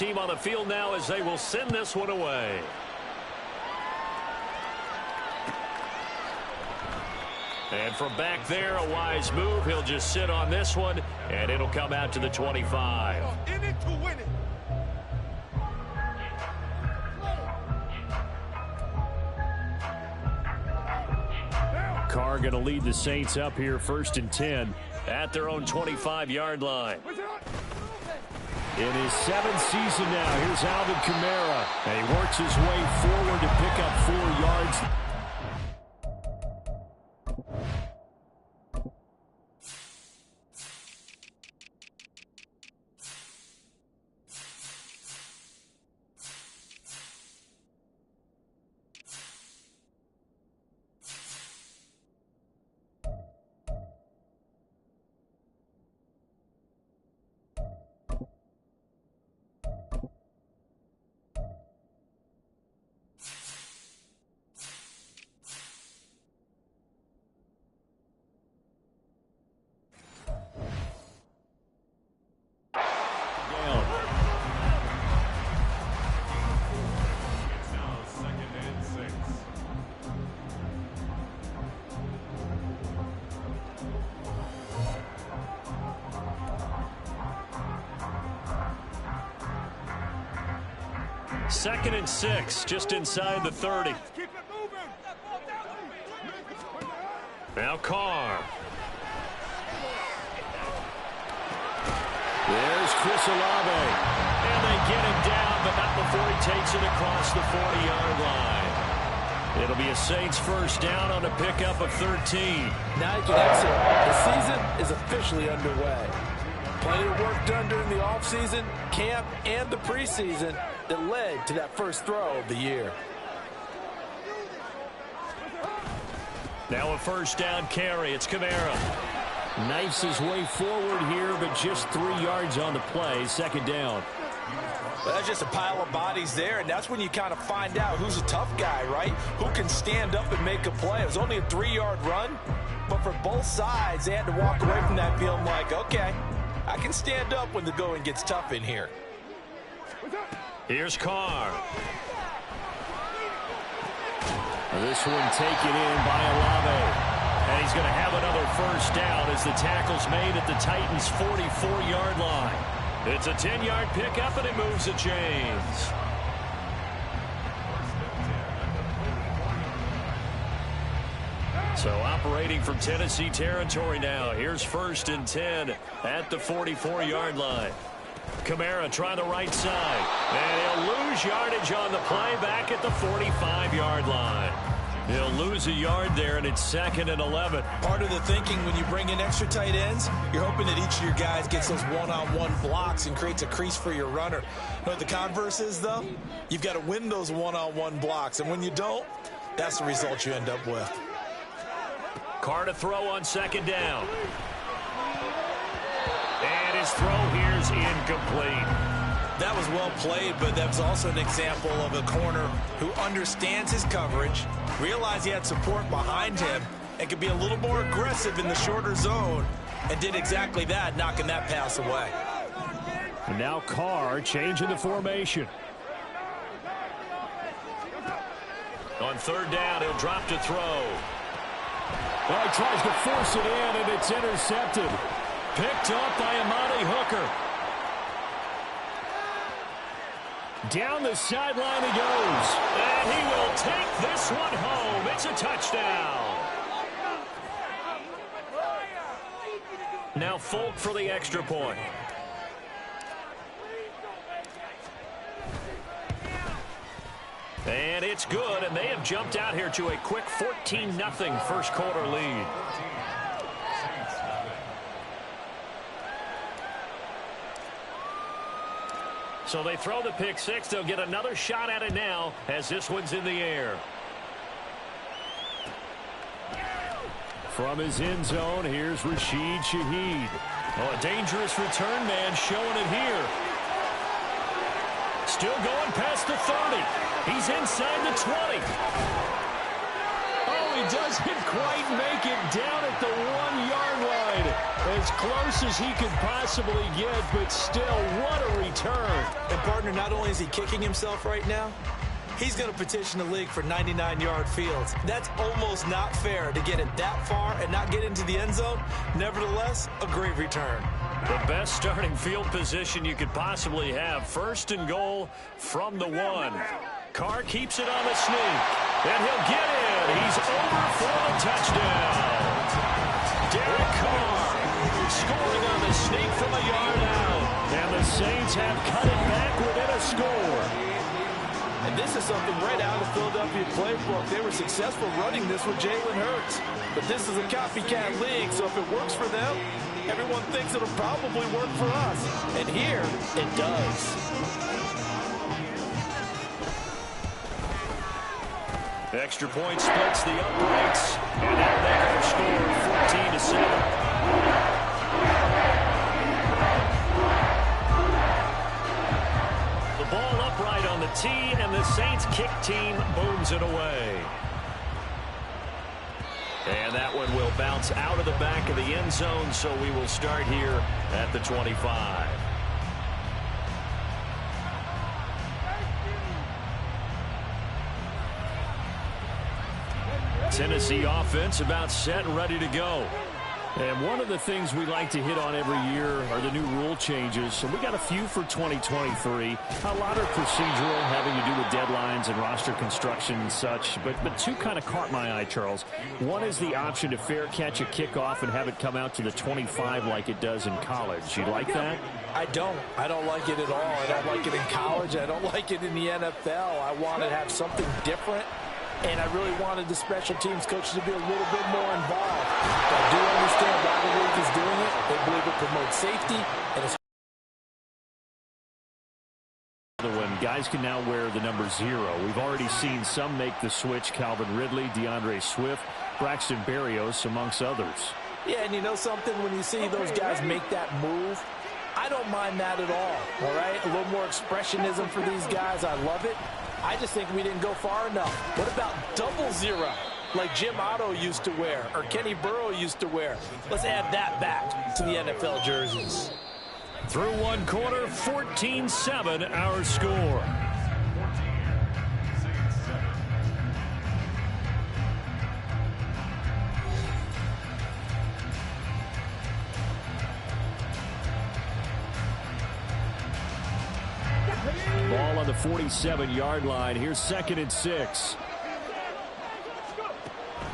team on the field now as they will send this one away. And from back there, a wise move. He'll just sit on this one, and it'll come out to the 25. In it to win it. Carr going to lead the Saints up here 1st and 10 at their own 25-yard line. In his 7th season now, here's Alvin Kamara. And he works his way forward to pick up 4 yards. Second and 6, just inside the 30. Now Carr. There's Chris Olave. And they get him down, but not before he takes it across the 40-yard line. It'll be a Saints first down on a pickup of 13. Now you can exit. The season is officially underway. Plenty of work done during the offseason, camp, and the preseason that led to that first throw of the year. Now a first down carry. It's Kamara. Knifes his way forward here, but just 3 yards on the play. Second down. Well, that's just a pile of bodies there, and that's when you kind of find out who's a tough guy, right? Who can stand up and make a play. It was only a 3-yard run, but for both sides, they had to walk away from that feeling like, okay, I can stand up when the going gets tough in here. Here's Carr. This one taken in by Olave. And he's going to have another first down as the tackle's made at the Titans' 44-yard line. It's a 10-yard pickup, and it moves the chains. So operating from Tennessee territory now. Here's 1st and 10 at the 44-yard line. Kamara trying the right side. And he'll lose yardage on the play back at the 45-yard line. He'll lose a yard there, and it's 2nd and 11. Part of the thinking when you bring in extra tight ends, you're hoping that each of your guys gets those one-on-one blocks and creates a crease for your runner. You know what the converse is, though? You've got to win those one-on-one blocks, and when you don't, that's the result you end up with. Carr to throw on 2nd down. And his throw here is incomplete. That was well played, but that was also an example of a corner who understands his coverage, realized he had support behind him, and could be a little more aggressive in the shorter zone, and did exactly that, knocking that pass away. And now Carr changing the formation. On 3rd down, he'll drop to throw. Well, he tries to force it in, and it's intercepted. Picked up by Amani Hooker. Down the sideline he goes. And he will take this one home. It's a touchdown. Now Folk for the extra point. And it's good, and they have jumped out here to a quick 14-0 first quarter lead. So they throw the pick six. They'll get another shot at it now as this one's in the air. From his end zone, here's Rashid Shaheed. Oh, a dangerous return man showing it here. Still going past the 30. He's inside the 20. Oh, he he doesn't quite make it down at the 1-yard line. As close as he could possibly get, but still, what a return. And, partner, not only is he kicking himself right now, he's going to petition the league for 99-yard fields. That's almost not fair to get it that far and not get into the end zone. Nevertheless, a great return. The best starting field position you could possibly have. 1st and goal from the 1. Carr keeps it on the sneak. And he'll get in. He's over for the touchdown. Derek Carr scoring on the sneak from a yard out. And the Saints have cut it back within a score. And this is something right out of the Philadelphia playbook. They were successful running this with Jalen Hurts. But this is a copycat league, so if it works for them, everyone thinks it'll probably work for us. And here, it does. Extra point splits the uprights. And that'll make our score 14-7. Ball upright on the tee, and the Saints kick team booms it away. And that one will bounce out of the back of the end zone, so we will start here at the 25. Tennessee offense about set and ready to go. And one of the things we like to hit on every year are the new rule changes. So we got a few for 2023. A lot are procedural, having to do with deadlines and roster construction and such. But two kind of caught my eye, Charles. One is the option to fair catch a kickoff and have it come out to the 25 like it does in college. You like that? I don't like it at all. I don't like it in college. I don't like it in the NFL. I want to have something different. And I really wanted the special teams coach to be a little bit more involved. But I do understand why the league is doing it. They believe it promotes safety. And it's when guys can now wear the number 0. We've already seen some make the switch. Calvin Ridley, DeAndre Swift, Braxton Berrios, amongst others. Yeah, and you know something? When you see those guys make that move, I don't mind that at all right? A little more expressionism for these guys. I love it. I just think we didn't go far enough. What about 00, like Jim Otto used to wear or Kenny Burrow used to wear? Let's add that back to the NFL jerseys. Through one quarter, 14-7 our score. Ball on the 47-yard line. Here's 2nd and 6.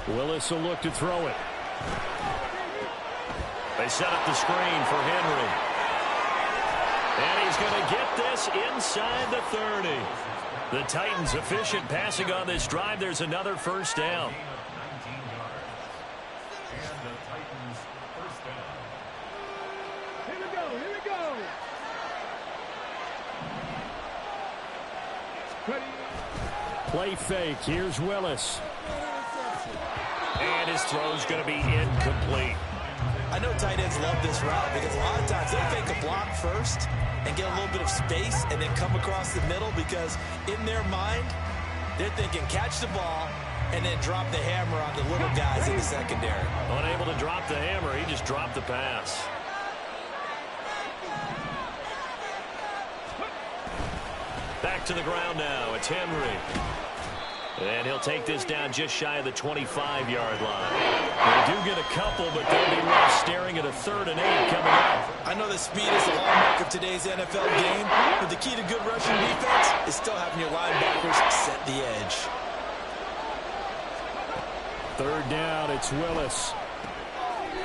Willis will look to throw it. They set up the screen for Henry. And he's going to get this inside the 30. The Titans efficient passing on this drive. There's another first down. Play fake. Here's Willis. And his throw's going to be incomplete. I know tight ends love this route because a lot of times they'll fake a block first and get a little bit of space and then come across the middle because in their mind, they're thinking catch the ball and then drop the hammer on the little guys in the secondary. Unable to drop the hammer, he just dropped the pass. Back to the ground now. It's Henry. And he'll take this down just shy of the 25-yard line. They do get a couple, but they'll be left staring at a 3rd and 8 coming up. I know that speed is the hallmark of today's NFL game, but the key to good rushing defense is still having your linebackers set the edge. 3rd down, it's Willis.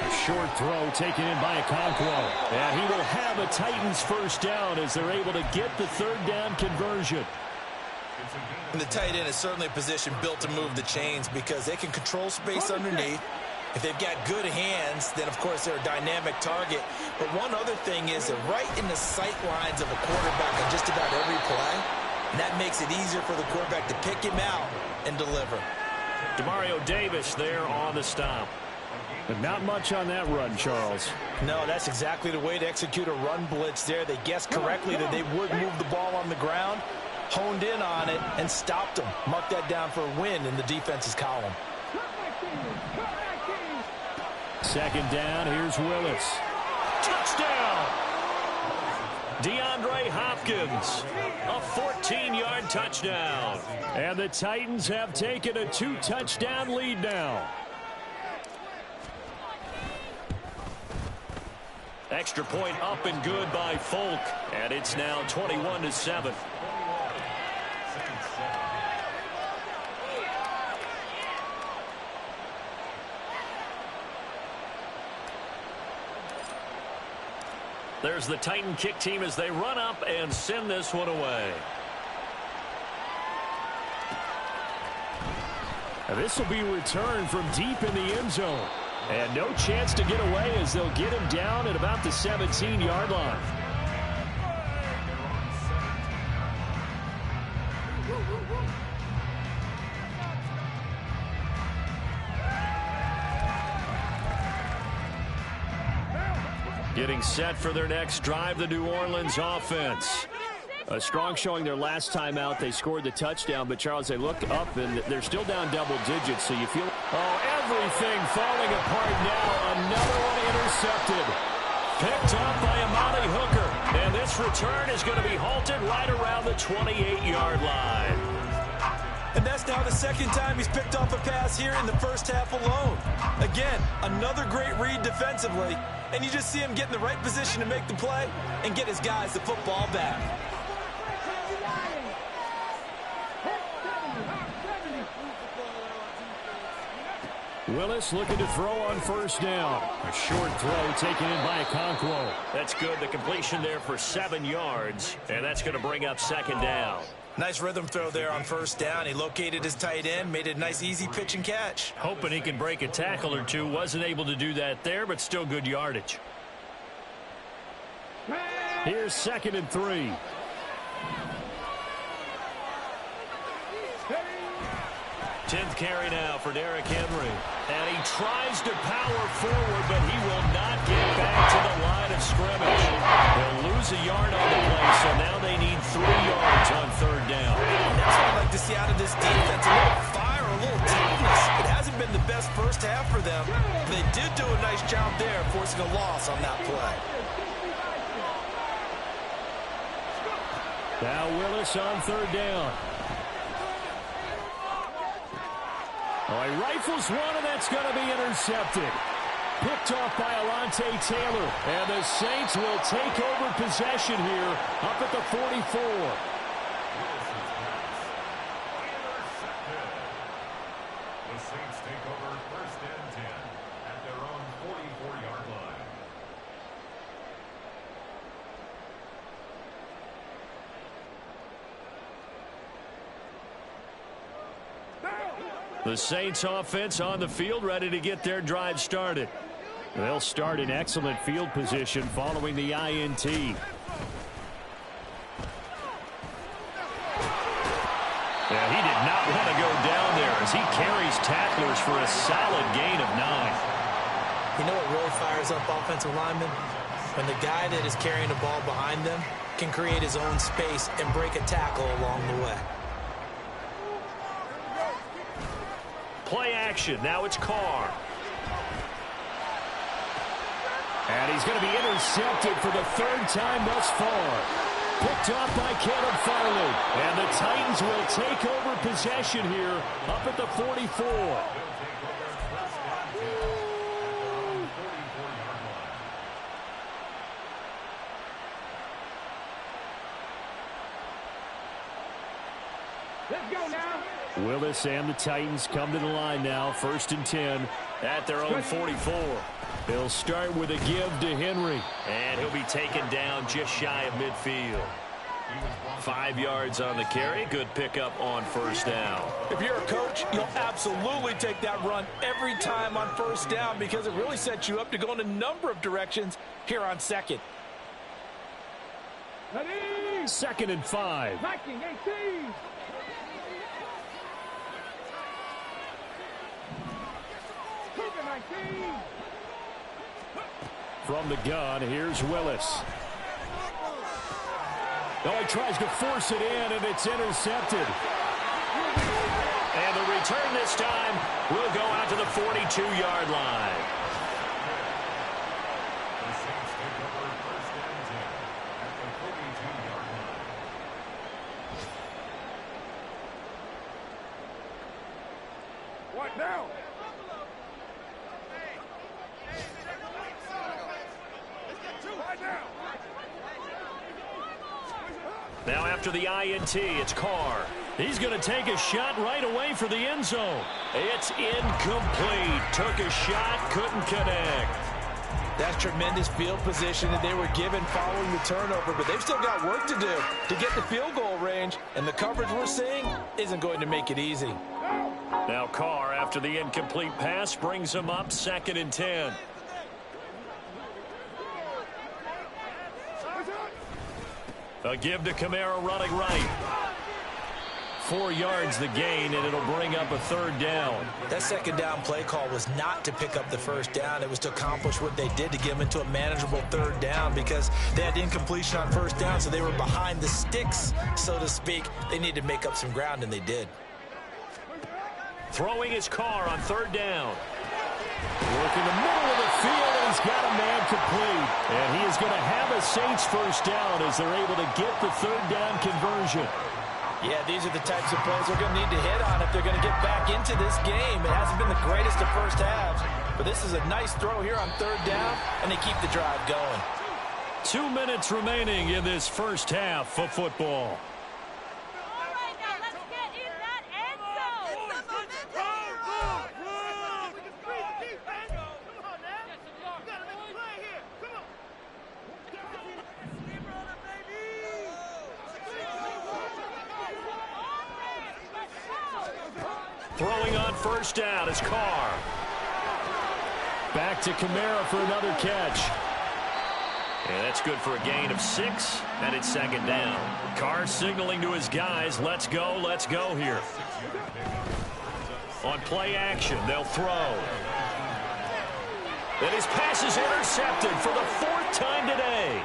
A short throw taken in by Okonkwo. And he will have a Titans first down as they're able to get the 3rd down conversion. And the tight end is certainly a position built to move the chains because they can control space underneath. If they've got good hands, then, of course, they're a dynamic target. But one other thing is they're right in the sight lines of a quarterback on just about every play. And that makes it easier for the quarterback to pick him out and deliver. Demario Davis there on the stop. But not much on that run, Charles. No, that's exactly the way to execute a run blitz there. They guessed correctly that they would move the ball on the ground, honed in on it, and stopped them. Mark that down for a win in the defense's column. Second down, here's Willis. Touchdown! DeAndre Hopkins, a 14-yard touchdown. And the Titans have taken a 2-touchdown lead now. Extra point up and good by Folk, and it's now 21-7. There's the Titan kick team as they run up and send this one away. And this will be returned from deep in the end zone. And no chance to get away as they'll get him down at about the 17-yard line. Getting set for their next drive, the New Orleans offense. A strong showing their last time out. They scored the touchdown, but Charles, they look up and they're still down double digits, so you feel, everything falling apart now. Another one intercepted. Picked up by Amani Hooker, and this return is going to be halted right around the 28-yard line. And that's now the second time he's picked off a pass here in the first half alone. Again, another great read defensively, and you just see him get in the right position to make the play and get his guys the football back. Willis looking to throw on first down. A short throw taken in by Okonkwo. That's good. The completion there for 7 yards, and that's going to bring up second down. Nice rhythm throw there on first down. He located his tight end, made it a nice easy pitch and catch. Hoping he can break a tackle or two. Wasn't able to do that there, but still good yardage. Here's 2nd and 3. Tenth carry now for Derrick Henry. And he tries to power forward, but he will not get back to the line of scrimmage. They'll lose a yard on the play, so now they need 3 yards on third down. That's what I'd like to see out of this defense. A little fire, a little toughness. It hasn't been the best first half for them. They did do a nice job there, forcing a loss on that play. Now Willis on third down. Oh, he rifles one, and that's going to be intercepted. Picked off by Alontae Taylor. And the Saints will take over possession here up at the 44. The Saints take over 1st and 10 at their own 44-yard line. The Saints offense on the field, ready to get their drive started. They'll start in excellent field position following the INT. Yeah, he did not want to go down there as he carries tacklers for a solid gain of 9. You know what really fires up offensive linemen? When the guy that is carrying the ball behind them can create his own space and break a tackle along the way. Play action. Now it's Carr. And he's going to be intercepted for the 3rd time thus far. Picked off by Caleb Farley. And the Titans will take over possession here up at the 44. Let's go now. Willis and the Titans come to the line now. 1st and 10 at their own 44. They'll start with a give to Henry. And he'll be taken down just shy of midfield. 5 yards on the carry. Good pickup on first down. If you're a coach, you'll absolutely take that run every time on first down because it really sets you up to go in a number of directions here on 2nd. Ready? 2nd and 5. Viking 18. Cougar 19. From the gun, here's Willis. Oh, he tries to force it in, and it's intercepted. And the return this time will go out to the 42-yard line. The Saints take over first and 10 at the 42-yard line. What now? Now after the INT, it's Carr. He's going to take a shot right away for the end zone. It's incomplete. Took a shot, couldn't connect. That's tremendous field position that they were given following the turnover, but they've still got work to do to get the field goal range, and the coverage we're seeing isn't going to make it easy. Now Carr, after the incomplete pass, brings him up 2nd and 10. A give to Kamara running right. 4 yards the gain, and it'll bring up a 3rd down. That 2nd down play call was not to pick up the 1st down. It was to accomplish what they did, to get them into a manageable 3rd down, because they had incompletion on 1st down, so they were behind the sticks, so to speak. They needed to make up some ground, and they did. Throwing his Carr on 3rd down. Working the middle of the field, and he's got a man complete. And he is going to have a Saints 1st down as they're able to get the 3rd down conversion. Yeah, these are the types of plays they're going to need to hit on if they're going to get back into this game. It hasn't been the greatest of first halves, but this is a nice throw here on 3rd down, and they keep the drive going. 2 minutes remaining in this first half of football. Throwing on 1st down is Carr. Back to Kamara for another catch. And that's good for a gain of 6, and it's 2nd down. Carr signaling to his guys, let's go here. On play action, they'll throw. And his pass is intercepted for the 4th time today.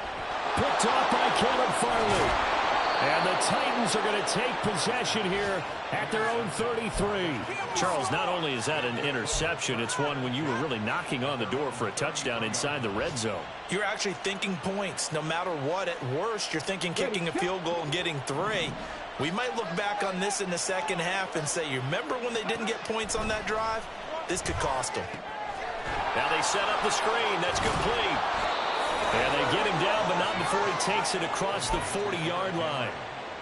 Picked off by Caleb Farley. And the Titans are going to take possession here at their own 33. Charles, not only is that an interception, it's one when you were really knocking on the door for a touchdown inside the red zone. You're actually thinking points. No matter what, at worst, you're thinking kicking a field goal and getting 3. We might look back on this in the 2nd half and say, you remember when they didn't get points on that drive? This could cost them. Now they set up the screen. That's complete. And they get him down, but not before he takes it across the 40-yard line.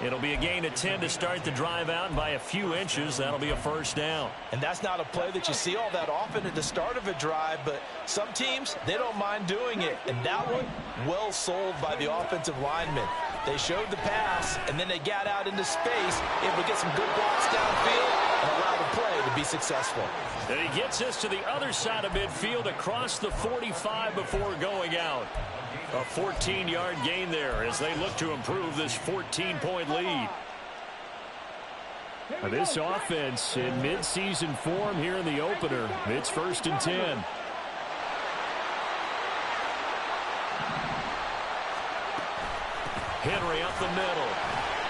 It'll be a gain of 10 to start the drive out, and by a few inches, that'll be a 1st down. And that's not a play that you see all that often at the start of a drive, but some teams, they don't mind doing it. And that one, well sold by the offensive lineman. They showed the pass, and then they got out into space, able to get some good blocks downfield and allow the play to be successful. And he gets us to the other side of midfield across the 45 before going out. A 14-yard gain there as they look to improve this 14-point lead. This offense in midseason form here in the opener. It's 1st and 10. Henry up the middle.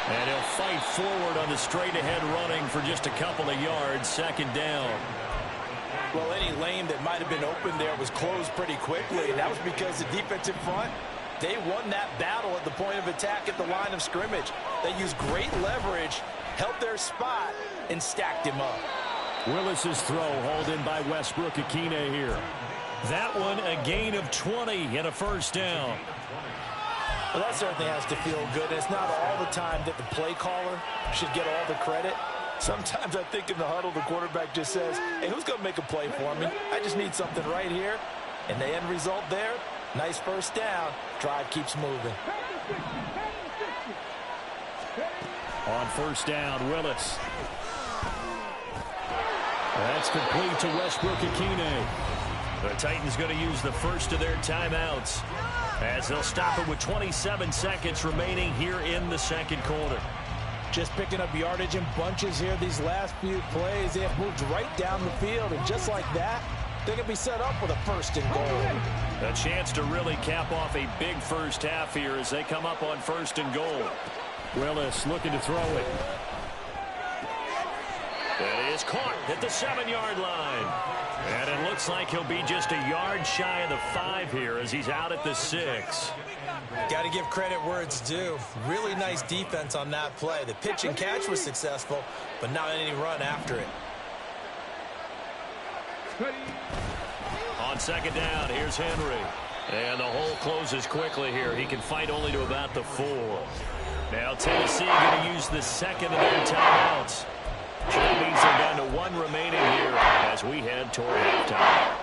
And he'll fight forward on the straight-ahead running for just a couple of yards. 2nd down. Well, any lane that might have been open there was closed pretty quickly, and that was because the defensive front, they won that battle at the point of attack at the line of scrimmage. They used great leverage, held their spot, and stacked him up. Willis's throw hauled in by Westbrook-Ikhine here. That one a gain of 20 and a 1st down. Well, that certainly has to feel good. It's not all the time that the play caller should get all the credit. Sometimes I think in the huddle, the quarterback just says, hey, who's going to make a play for me? I just need something right here. And the end result there, nice 1st down. Drive keeps moving. On 1st down, Willis. That's complete to Westbrook-Ikhine. The Titans going to use the first of their timeouts as they'll stop it with 27 seconds remaining here in the 2nd quarter. Just picking up yardage in bunches here these last few plays. They have moved right down the field, and just like that, they're going to be set up with a 1st and goal. A chance to really cap off a big first half here as they come up on 1st and goal. Willis looking to throw it. That is caught at the 7-yard line. And it looks like he'll be just a yard shy of the 5 here as he's out at the 6. Got to give credit where it's due. Really nice defense on that play. The pitch and catch was successful, but not any run after it. On second down, here's Henry. And the hole closes quickly here. He can fight only to about the 4. Now Tennessee going to use the second of their timeouts. So that means they're down to 1 remaining here as we head toward halftime.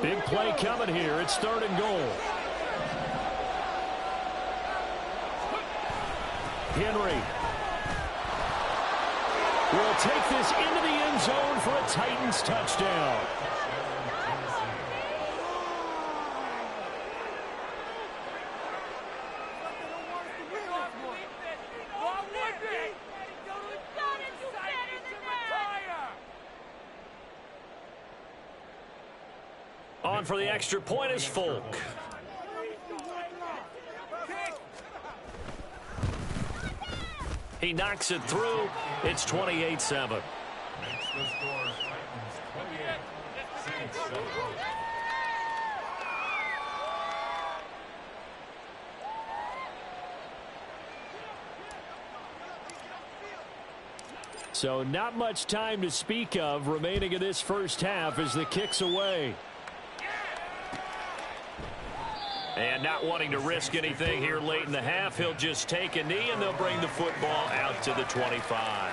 Big play coming here. It's 3rd and goal. Henry will take this into the end zone for a Titans touchdown. On for the extra point is Folk. He knocks it through. It's 28-7. Makes the score Titans 28, Saints 7. So not much time to speak of remaining in this first half as the kick's away. And not wanting to risk anything here late in the half, he'll just take a knee and they'll bring the football out to the 25.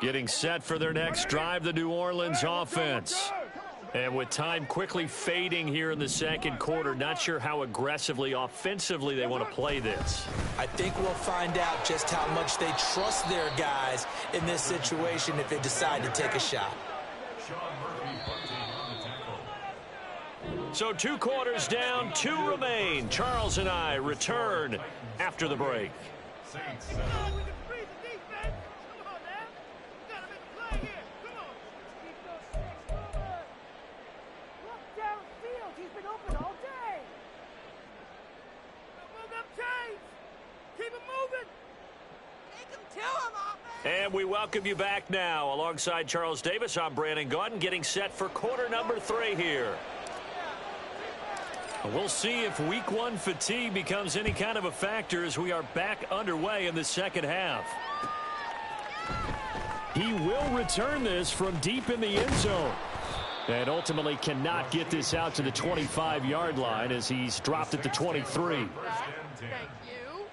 Getting set for their next drive, the New Orleans offense. And with time quickly fading here in the second quarter, not sure how aggressively, offensively they want to play this. I think we'll find out just how much they trust their guys in this situation if they decide to take a shot. So 2 quarters down, 2 remain. Charles and I return after the break. Saints 7. And we welcome you back now. Alongside Charles Davis, I'm Brandon Gaudin, getting set for quarter number 3 here. We'll see if week 1 fatigue becomes any kind of a factor as we are back underway in the second half. He will return this from deep in the end zone. And ultimately cannot get this out to the 25-yard line as he's dropped at the 23. First and 10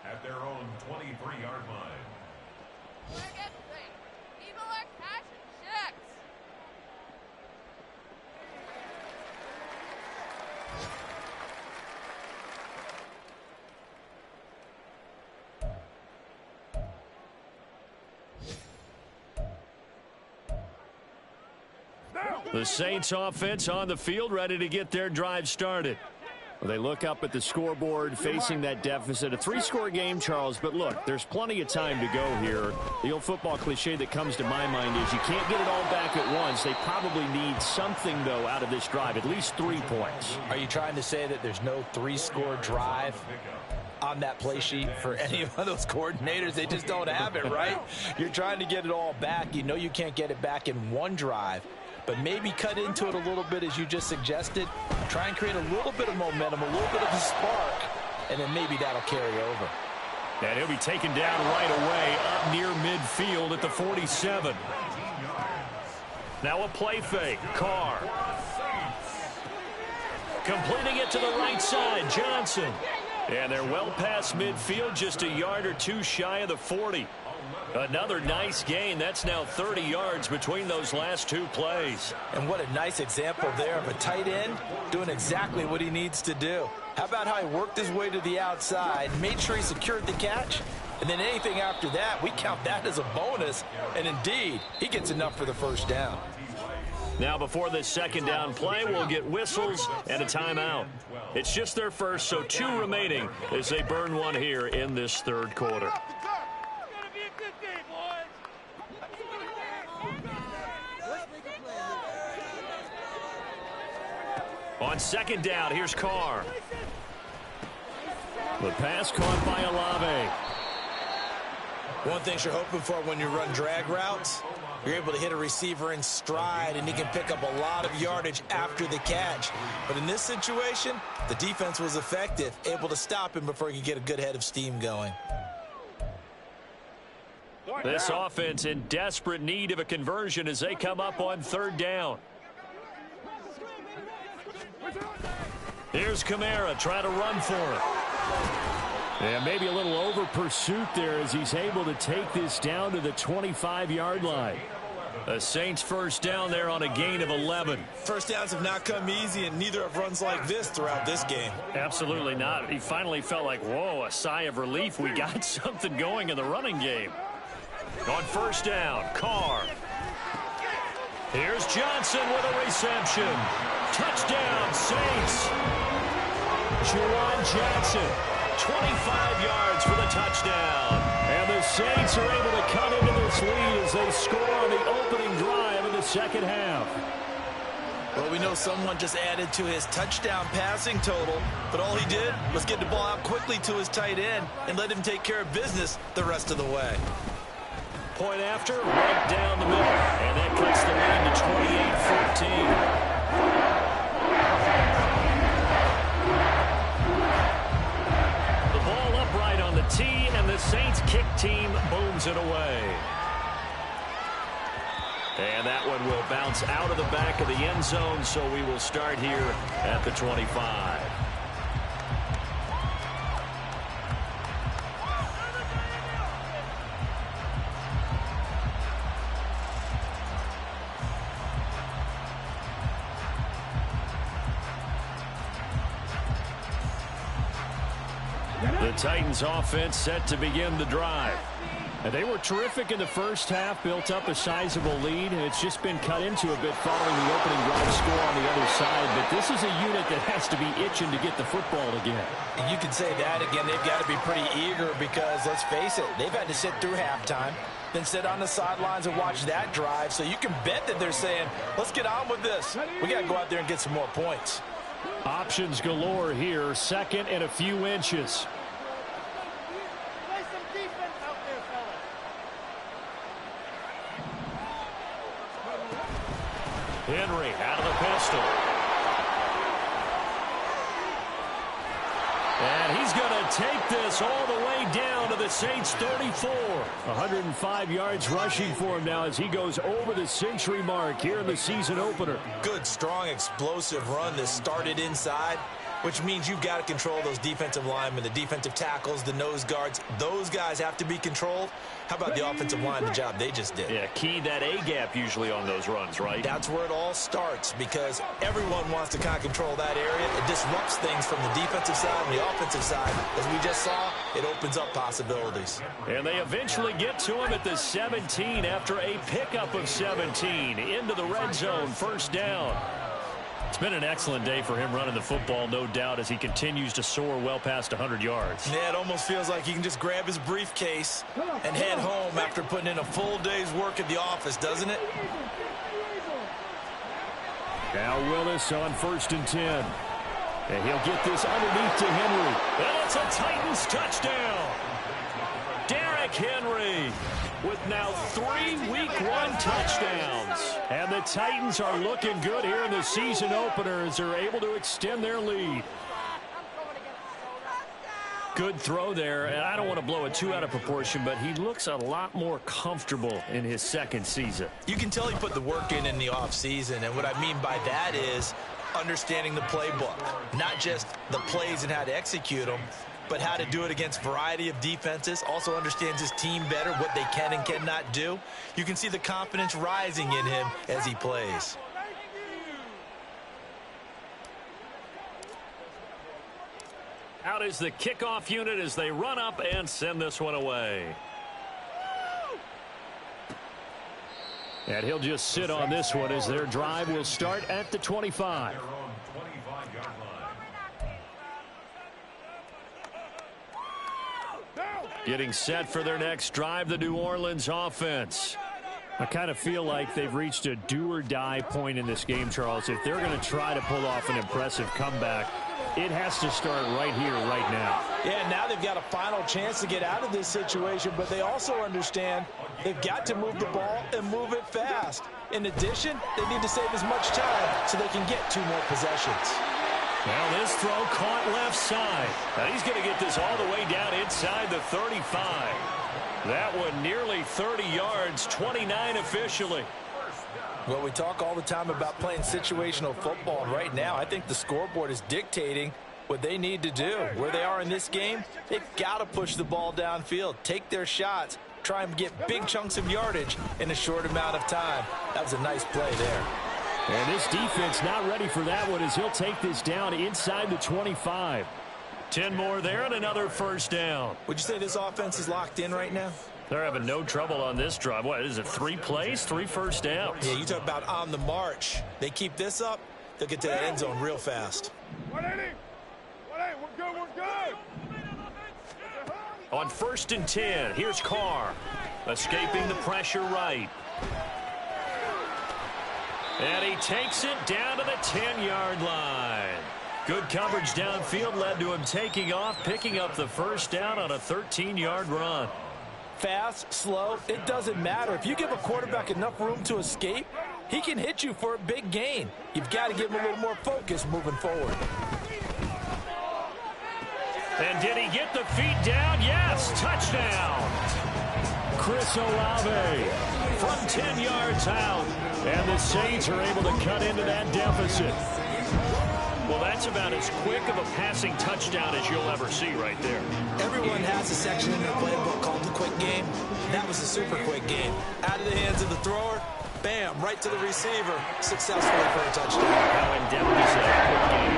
at their own 23-yard line. The Saints offense on the field, ready to get their drive started. Well, they look up at the scoreboard, facing that deficit. A 3-score game, Charles, but look, there's plenty of time to go here. The old football cliche that comes to my mind is you can't get it all back at once. They probably need something, though, out of this drive, at least 3 points. Are you trying to say that there's no 3-score drive on that play sheet for any of those coordinators? They just don't have it, right? You're trying to get it all back. You know you can't get it back in 1 drive. But maybe cut into it a little bit as you just suggested. Try and create a little bit of momentum, a little bit of a spark, and then maybe that'll carry over. And he'll be taken down right away up near midfield at the 47. Now a play fake. Carr. Completing it to the right side. Johnson. And they're well past midfield, just a yard or 2 shy of the 40. Another nice gain. That's now 30 yards between those last 2 plays. And what a nice example there of a tight end doing exactly what he needs to do. How about how he worked his way to the outside, made sure he secured the catch, and then anything after that, we count that as a bonus. And indeed, he gets enough for the first down. Now before this second down play, we'll get whistles and a timeout. It's just their first, so 2 remaining as they burn one here in this third quarter. On second down, here's Carr. The pass caught by Olave. One thing you're hoping for when you run drag routes, you're able to hit a receiver in stride, and he can pick up a lot of yardage after the catch. But in this situation, the defense was effective, able to stop him before he could get a good head of steam going. This offense in desperate need of a conversion as they come up on third down. Here's Kamara trying to run for it. And maybe a little over pursuit there as he's able to take this down to the 25-yard line. The Saints first down there on a gain of 11. First downs have not come easy, and neither have runs like this throughout this game. Absolutely not. He finally felt like, whoa, a sigh of relief. We got something going in the running game. On first down, Carr. Here's Johnson with a reception. Touchdown, Saints. Juwan Johnson, 25 yards for the touchdown. And the Saints are able to cut into this lead as they score on the opening drive in the second half. Well, we know someone just added to his touchdown passing total, but all he did was get the ball out quickly to his tight end and let him take care of business the rest of the way. Point after, right down the middle. And that cuts the lead to 28-14. The ball upright on the tee, and the Saints kick team booms it away. And that one will bounce out of the back of the end zone, so we will start here at the 25. The Titans offense set to begin the drive. And they were terrific in the first half, built up a sizable lead, and it's just been cut into a bit following the opening drive score on the other side. But this is a unit that has to be itching to get the football again. And you can say that again. They've got to be pretty eager because, let's face it, they've had to sit through halftime, then sit on the sidelines and watch that drive. So you can bet that they're saying, let's get on with this. We got to go out there and get some more points. Options galore here, second and a few inches. Henry out of the pistol. And he's going to take this all the way down to the Saints 34. 105 yards rushing for him now as he goes over the century mark here in the season opener. Good, strong, explosive run that started inside, which means you've got to control those defensive linemen, the defensive tackles, the nose guards. Those guys have to be controlled. How about the offensive line, the job they just did? Yeah, key that A-gap usually on those runs, right? That's where it all starts because everyone wants to kind of control that area. It disrupts things from the defensive side and the offensive side. As we just saw, it opens up possibilities. And they eventually get to him at the 17 after a pickup of 17 into the red zone, first down. It's been an excellent day for him running the football, no doubt, as he continues to soar well past 100 yards. Yeah, it almost feels like he can just grab his briefcase and head home after putting in a full day's work at the office, doesn't it? Now Willis on first and 10. And he'll get this underneath to Henry. And it's a Titans touchdown. Derrick Henry with now 3 Week 1 touchdowns. And the Titans are looking good here in the season opener as they're able to extend their lead. Good throw there, and I don't want to blow it too out of proportion, but he looks a lot more comfortable in his second season. You can tell he put the work in the offseason, and what I mean by that is understanding the playbook. Not just the plays and how to execute them, but how to do it against a variety of defenses. Also understands his team better, what they can and cannot do. You can see the confidence rising in him as he plays. Out is the kickoff unit as they run up and send this one away. And he'll just sit on this one as their drive will start at the 25. Their own 25-yard line. Getting set for their next drive, the New Orleans offense. I kind of feel like they've reached a do-or-die point in this game, Charles. If they're going to try to pull off an impressive comeback, it has to start right here, right now. Yeah, now they've got a final chance to get out of this situation, but they also understand they've got to move the ball and move it fast. In addition, they need to save as much time so they can get 2 more possessions. Well, this throw caught left side. Now he's going to get this all the way down inside the 35. That one nearly 30 yards, 29 officially. Well, we talk all the time about playing situational football, and right now I think the scoreboard is dictating what they need to do. Where they are in this game, they've got to push the ball downfield, take their shots, try and get big chunks of yardage in a short amount of time. That was a nice play there. And this defense not ready for that one as he'll take this down inside the 25. 10 more there and another first down. Would you say this offense is locked in right now? They're having no trouble on this drive. What is it, 3 plays, 3 first downs? Yeah, you talk about on the march. They keep this up, they'll get to the end zone real fast. 180. 180. We're good. We're good. On 1st and 10, here's Carr. Escaping the pressure right. And he takes it down to the 10-yard line. Good coverage downfield led to him taking off, picking up the first down on a 13-yard run. Fast, slow, it doesn't matter. If you give a quarterback enough room to escape, he can hit you for a big gain. You've got to give him a little more focus moving forward. And did he get the feet down? Yes, touchdown. Chris Olave from 10 yards out. And the Saints are able to cut into that deficit. Well, that's about as quick of a passing touchdown as you'll ever see right there. Everyone has a section in their playbook called the quick game. That was a super quick game. Out of the hands of the thrower, bam, right to the receiver, successfully for a touchdown. How in-depth is that quick game?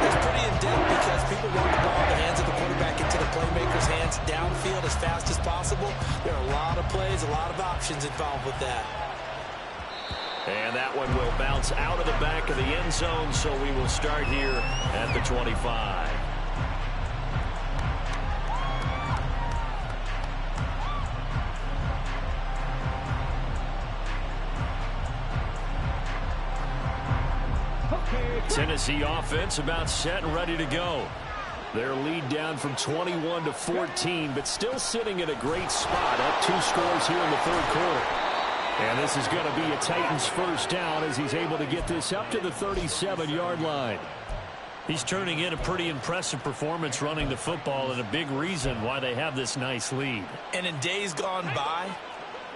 It's pretty in-depth because people want the ball in the hands of the quarterback into the playmaker's hands downfield as fast as possible. There are a lot of plays, a lot of options involved with that. And that one will bounce out of the back of the end zone, so we will start here at the 25. Tennessee offense about set and ready to go. Their lead down from 21 to 14, but still sitting in a great spot, up 2 scores here in the 3rd quarter. And this is going to be a Titans first down as he's able to get this up to the 37-yard line. He's turning in a pretty impressive performance running the football and a big reason why they have this nice lead. And in days gone by,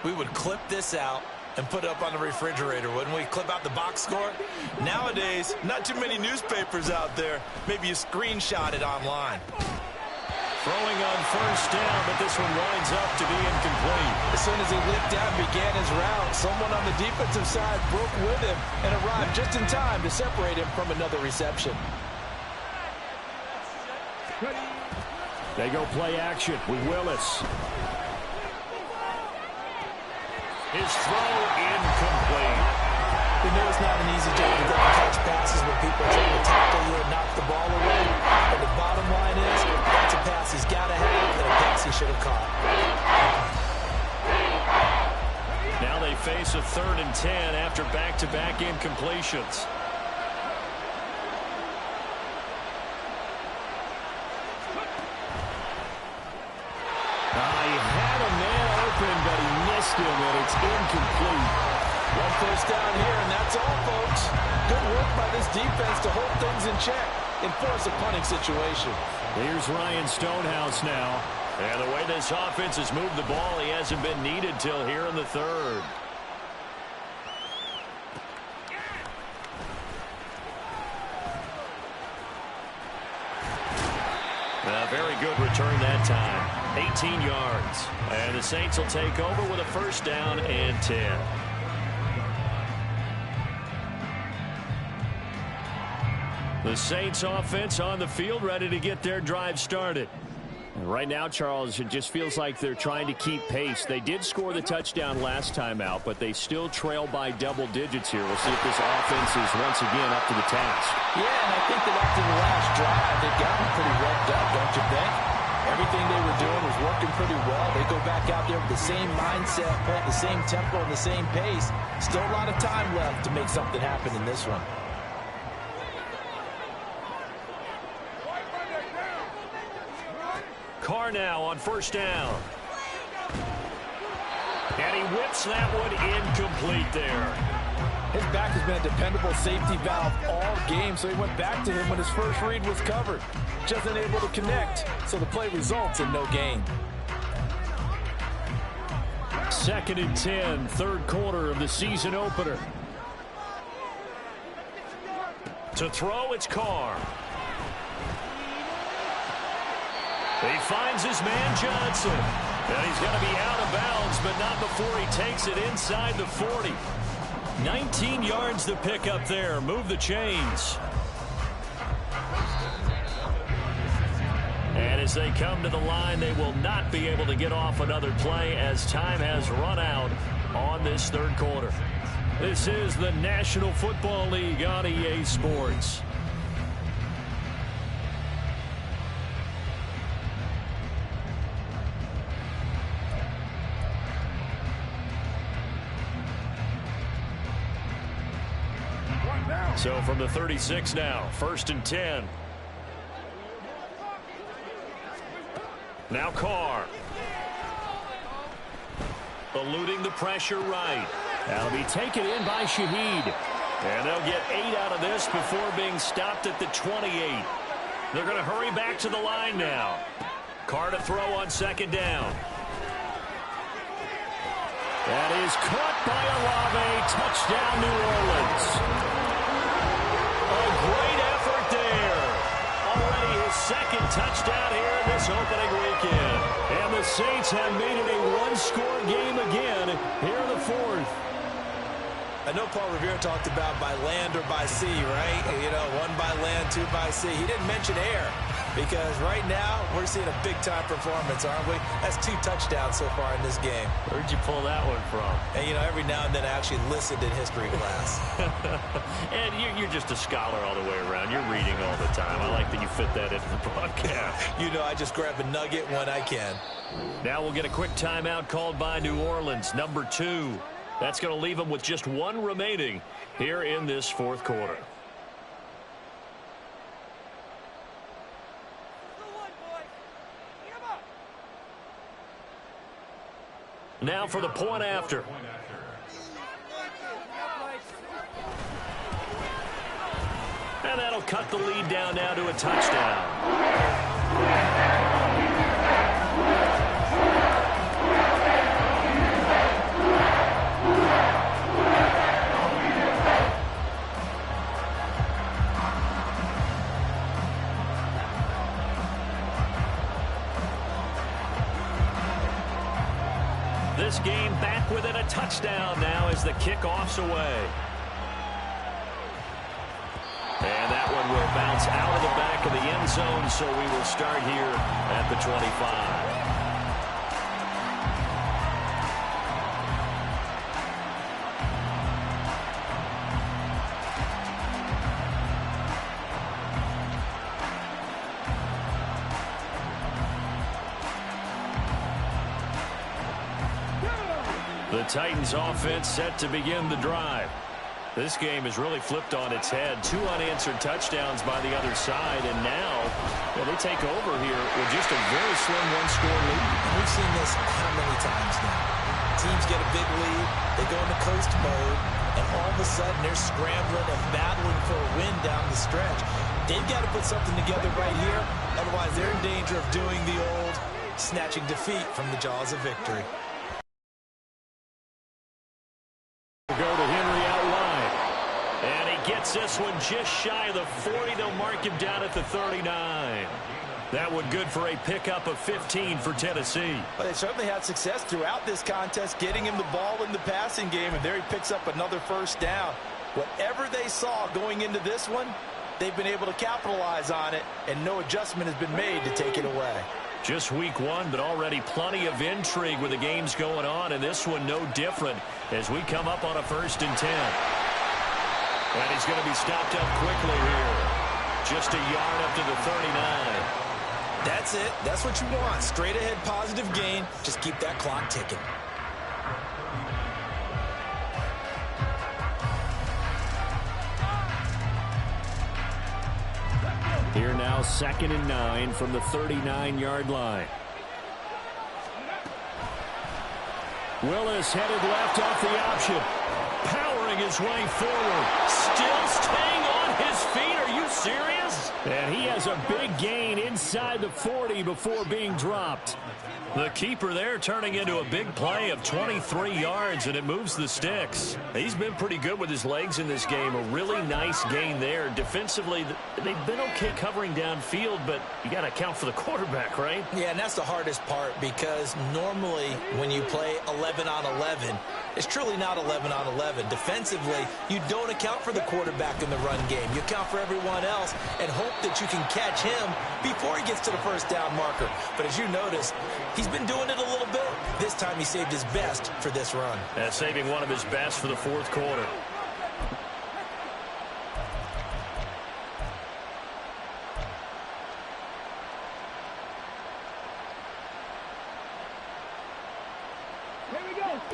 we would clip this out and put it up on the refrigerator, wouldn't we? Clip out the box score. Nowadays, not too many newspapers out there. Maybe you screenshot it online. Throwing on first down, but this one winds up to be incomplete. As soon as he leaped out and began his route, someone on the defensive side broke with him and arrived just in time to separate him from another reception. They go play action with Willis. His throw incomplete. We know it's not an easy job to catch passes when people are trying to tackle you and knock the ball away. But the bottom line is, that's a pass he's got to have and a pass he should have caught. Now they face a 3rd and 10 after back-to-back incompletions. He had a man open, but he missed him, and it's incomplete. One first down here, and that's all, folks. Good work by this defense to hold things in check and force a punting situation. Here's Ryan Stonehouse now. And the way this offense has moved the ball, he hasn't been needed till here in the 3rd. A very good return that time. 18 yards. And the Saints will take over with a first down and 10. The Saints offense on the field, ready to get their drive started. Right now, Charles, it just feels like they're trying to keep pace. They did score the touchdown last time out, but they still trail by double digits here. We'll see if this offense is once again up to the task. Yeah, and I think that after the last drive, they've gotten pretty revved up, don't you think? Everything they were doing was working pretty well. They go back out there with the same mindset, playing the same tempo and the same pace. Still a lot of time left to make something happen in this one. Carr now on first down. And he whips that one incomplete there. His back has been a dependable safety valve all game, so he went back to him when his first read was covered. Just unable to connect, so the play results in no gain. 2nd and 10, third quarter of the season opener. To throw, it's Carr. He finds his man Johnson. And he's going to be out of bounds, but not before he takes it inside the 40. 19 yards to pick up there. Move the chains. And as they come to the line, they will not be able to get off another play as time has run out on this third quarter. This is the National Football League on EA Sports. So from the 36 now, 1st and 10. Now Carr. Eluding the pressure right. That'll be taken in by Shaheed. And they'll get 8 out of this before being stopped at the 28. They're going to hurry back to the line now. Carr to throw on 2nd down. That is caught by Olave. Touchdown, New Orleans. A great effort there. Already his 2nd touchdown here this opening weekend. And the Saints have made it a one-score game again here in the 4th. I know Paul Revere talked about by land or by sea, right? You know, 1 by land, 2 by sea. He didn't mention air because right now we're seeing a big-time performance, aren't we? That's 2 touchdowns so far in this game. Where'd you pull that one from? And, you know, every now and then I actually listened in history class. And you're just a scholar all the way around. You're reading all the time. I like that you fit that into the broadcast. You know, I just grab a nugget when I can. Now we'll get a quick timeout called by New Orleans, number 2. That's going to leave them with just 1 remaining here in this 4th quarter. Now for the point after. And that'll cut the lead down now to a touchdown. This game back within a touchdown now as the kickoff's away. And that one will bounce out of the back of the end zone, so we will start here at the 25. The Titans offense set to begin the drive. This game has really flipped on its head. 2 unanswered touchdowns by the other side, and now they take over here with just a very slim 1-score lead. We've seen this how many times now? Teams get a big lead, they go into coast mode, and all of a sudden they're scrambling and battling for a win down the stretch. They've got to put something together right here, otherwise they're in danger of doing the old snatching defeat from the jaws of victory. Go to Henry out wide. And he gets this one just shy of the 40. They'll mark him down at the 39. That one good for a pickup of 15 for Tennessee. Well, they certainly had success throughout this contest, getting him the ball in the passing game, and there he picks up another 1st down. Whatever they saw going into this one, they've been able to capitalize on it, and no adjustment has been made to take it away. Just week one, but already plenty of intrigue with the games going on, and this one no different as we come up on a 1st and 10. And he's going to be stopped up quickly here. Just a yard up to the 39. That's it. That's what you want. Straight ahead positive gain. Just keep that clock ticking. Here now, 2nd and 9 from the 39-yard line. Willis headed left off the option. Powering his way forward. Still staying on his feet. Are you serious? And he has a big gain inside the 40 before being dropped. The keeper there turning into a big play of 23 yards, and it moves the sticks. He's been pretty good with his legs in this game. A really nice gain there. Defensively, they've been okay covering downfield, but you got to account for the quarterback, right? Yeah, and that's the hardest part, because normally when you play 11 on 11, it's truly not 11 on 11. Defensively, you don't account for the quarterback in the run game. You account for everyone else and hope that you can catch him before he gets to the first down marker. But as you noticed, he's been doing it a little bit. This time he saved his best for this run. And saving one of his best for the 4th quarter.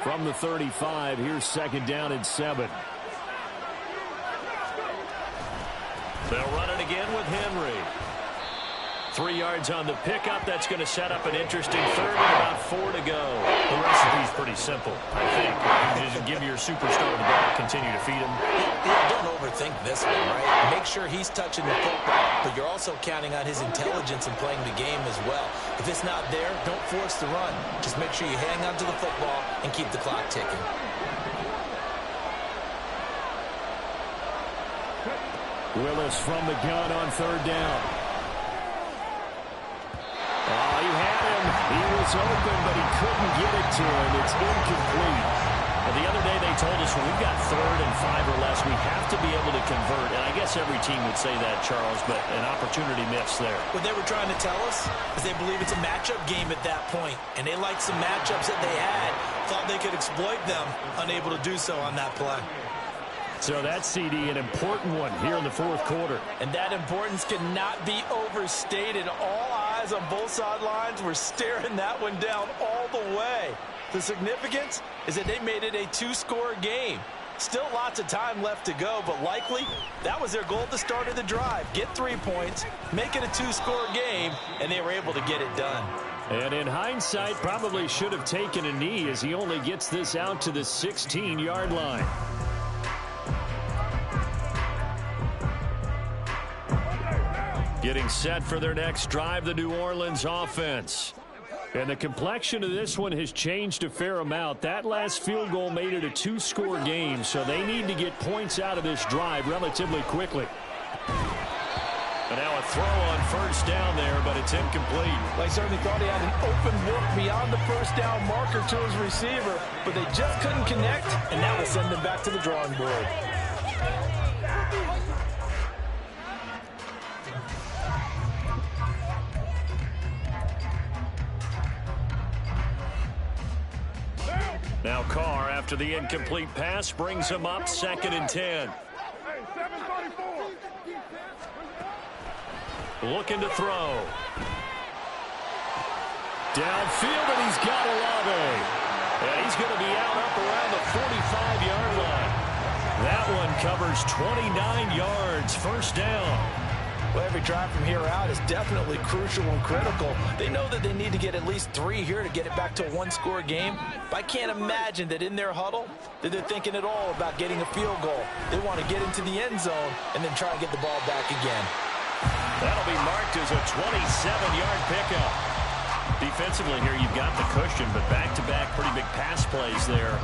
From the 35, here's 2nd down and 7. They'll run it again with Henry. 3 yards on the pickup. That's going to set up an interesting 3rd and about 4 to go. The recipe's pretty simple, I think. You just give your superstar the ball, continue to feed him. Yeah, don't overthink this one, right? Make sure he's touching the football, but you're also counting on his intelligence in playing the game as well. If it's not there, don't force the run. Just make sure you hang on to the football and keep the clock ticking. Willis from the gun on 3rd down. Oh, he had him. He was open, but he couldn't get it to him. It's incomplete. And the other day they told us when we've got 3rd and 5 or less, we have to be able to convert. And I guess every team would say that, Charles, but an opportunity missed there. What they were trying to tell us is they believe it's a matchup game at that point. And they liked some matchups that they had, thought they could exploit them, unable to do so on that play. So that CD, an important one here in the 4th quarter. And that importance cannot be overstated. All eyes on both sidelines were staring that one down all the way. The significance is that they made it a 2-score game. Still lots of time left to go, but likely that was their goal at the start of the drive. Get 3 points, make it a 2-score game, and they were able to get it done. And in hindsight, probably should have taken a knee as he only gets this out to the 16-yard line. Getting set for their next drive, the New Orleans offense. And the complexion of this one has changed a fair amount. That last field goal made it a 2-score game, so they need to get points out of this drive relatively quickly. And now a throw on 1st down there, but it's incomplete. They certainly thought he had an open look beyond the 1st down marker to his receiver, but they just couldn't connect, and that will send them back to the drawing board. Now Carr, after the incomplete pass, brings him up 2nd and 10. Looking to throw. Downfield, and he's got Olave. And he's going to be out up around the 45-yard line. That one covers 29 yards, 1st down. Well, every drive from here out is definitely crucial and critical. They know that they need to get at least 3 here to get it back to a 1-score game. But I can't imagine that in their huddle that they're thinking at all about getting a field goal. They want to get into the end zone and then try and get the ball back again. That'll be marked as a 27-yard pickup. Defensively here, you've got the cushion, but back-to-back pretty big pass plays there.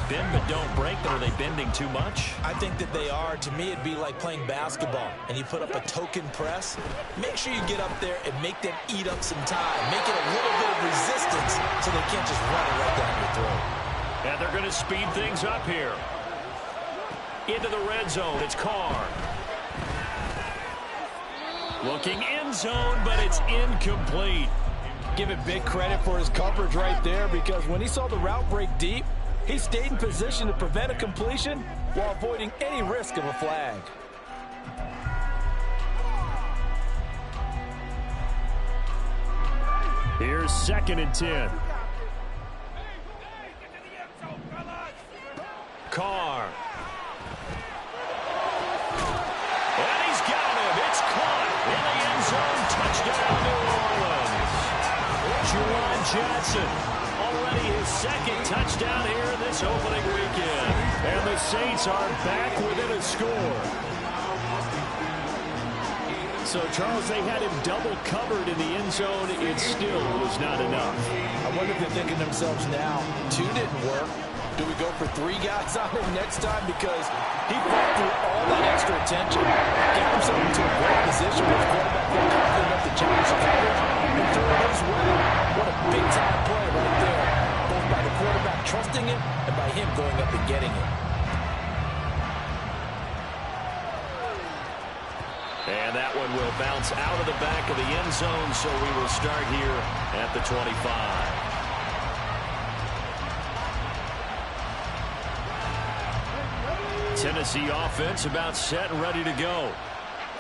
Bend but don't break, but are they bending too much? I think that they are. To me, it'd be like playing basketball, and you put up a token press. Make sure you get up there and make them eat up some time. Make it a little bit of resistance so they can't just run it right down your throat. And they're going to speed things up here. Into the red zone, it's Carr. Looking end zone, but it's incomplete. Give it big credit for his coverage right there, because when he saw the route break deep, he stayed in position to prevent a completion while avoiding any risk of a flag. Here's 2nd and 10. Carr. And he's got him. It's caught in the end zone. Touchdown, New Orleans. Juwan Johnson, already his 2nd touchdown here in this opening weekend. And the Saints are back within a score. So, Charles, they had him double covered in the end zone. It still was not enough. I wonder if they're thinking to themselves now, 2 didn't work. Do we go for 3 guys on him next time? Because he fought through all that extra attention, got himself into a great position where his quarterback felt confident enough to challenge the coverage and throw it his way. What a big-time play right there, both by the quarterback trusting it and by him going up and getting it. And that one will bounce out of the back of the end zone, so we will start here at the 25. Tennessee offense about set and ready to go.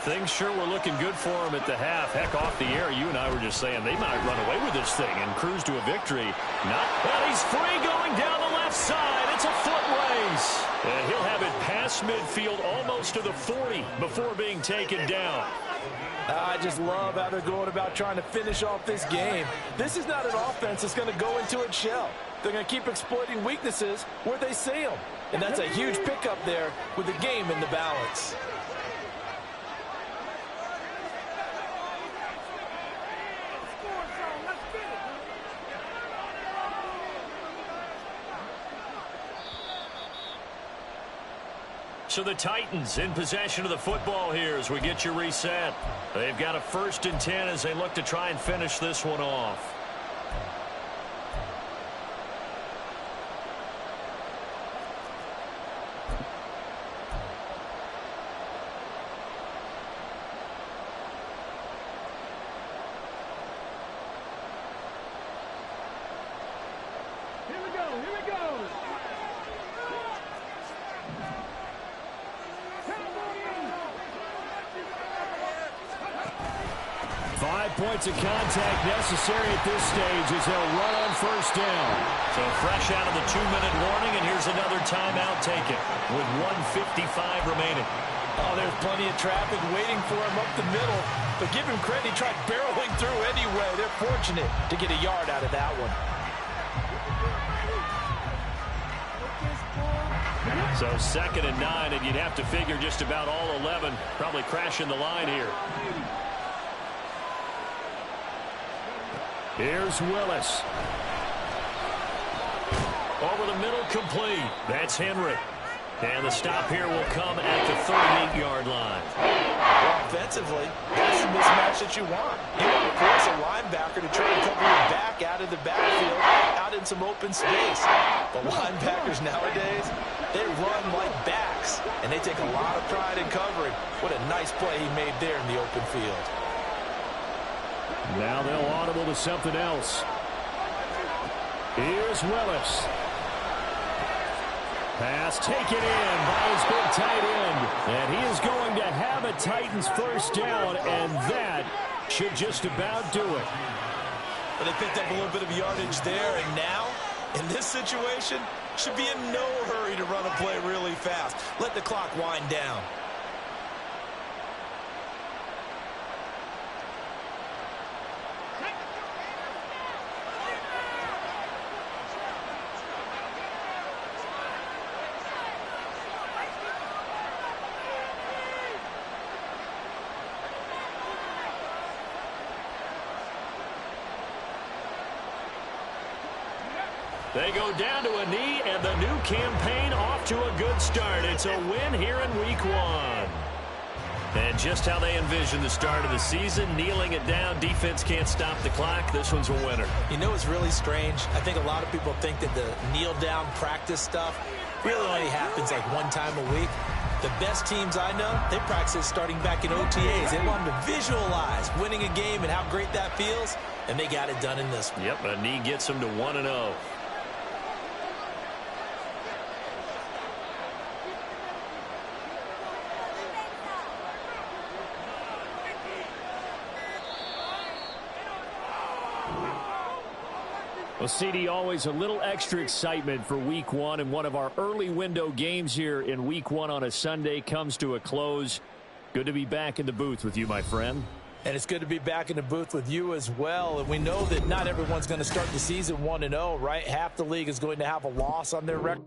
Things sure were looking good for them at the half. Heck, off the air, you and I were just saying they might run away with this thing and cruise to a victory. Not, and he's free going down the left side. It's a foot race. And he'll have it past midfield almost to the 40 before being taken down. I just love how they're going about trying to finish off this game. This is not an offense that's going to go into its shell. They're going to keep exploiting weaknesses where they see them. And that's a huge pickup there with the game in the balance. So the Titans in possession of the football here as we get you reset. They've got a 1st and 10 as they look to try and finish this one off. Here we go. 5 points of contact necessary at this stage as they'll run on 1st down. So fresh out of the 2-minute warning, and here's another timeout taken with 1:55 remaining. Oh, there's plenty of traffic waiting for him up the middle. But give him credit, he tried barreling through anyway. They're fortunate to get a yard out of that one. So 2nd and 9, and you'd have to figure just about all 11 probably crashing the line here. Here's Willis. Over the middle, complete. That's Henry. And the stop here will come at the 38-yard line. Well, offensively, that's the mismatch that you want. You want to force a linebacker to try and cover your back out of the backfield, out in some open space. But linebackers nowadays, they run like backs, and they take a lot of pride in covering. What a nice play he made there in the open field. Now they'll audible to something else. Here's Willis. Pass taken in by his big tight end. And he is going to have a Titans 1st down, and that should just about do it. But they picked up a little bit of yardage there, and now, in this situation, should be in no hurry to run a play really fast. Let the clock wind down. They go down to a knee, and the new campaign off to a good start. It's a win here in Week 1. And just how they envision the start of the season, kneeling it down, defense can't stop the clock. This one's a winner. You know what's really strange? I think a lot of people think that the kneel-down practice stuff really only happens like one time a week. The best teams I know, they practice starting back in OTAs. They want them to visualize winning a game and how great that feels, and they got it done in this one. Yep, a knee gets them to 1-0. Well, CD, always a little extra excitement for Week 1, and one of our early window games here in Week 1 on a Sunday comes to a close. Good to be back in the booth with you, my friend. And it's good to be back in the booth with you as well. And we know that not everyone's going to start the season 1-0, right? Half the league is going to have a loss on their record.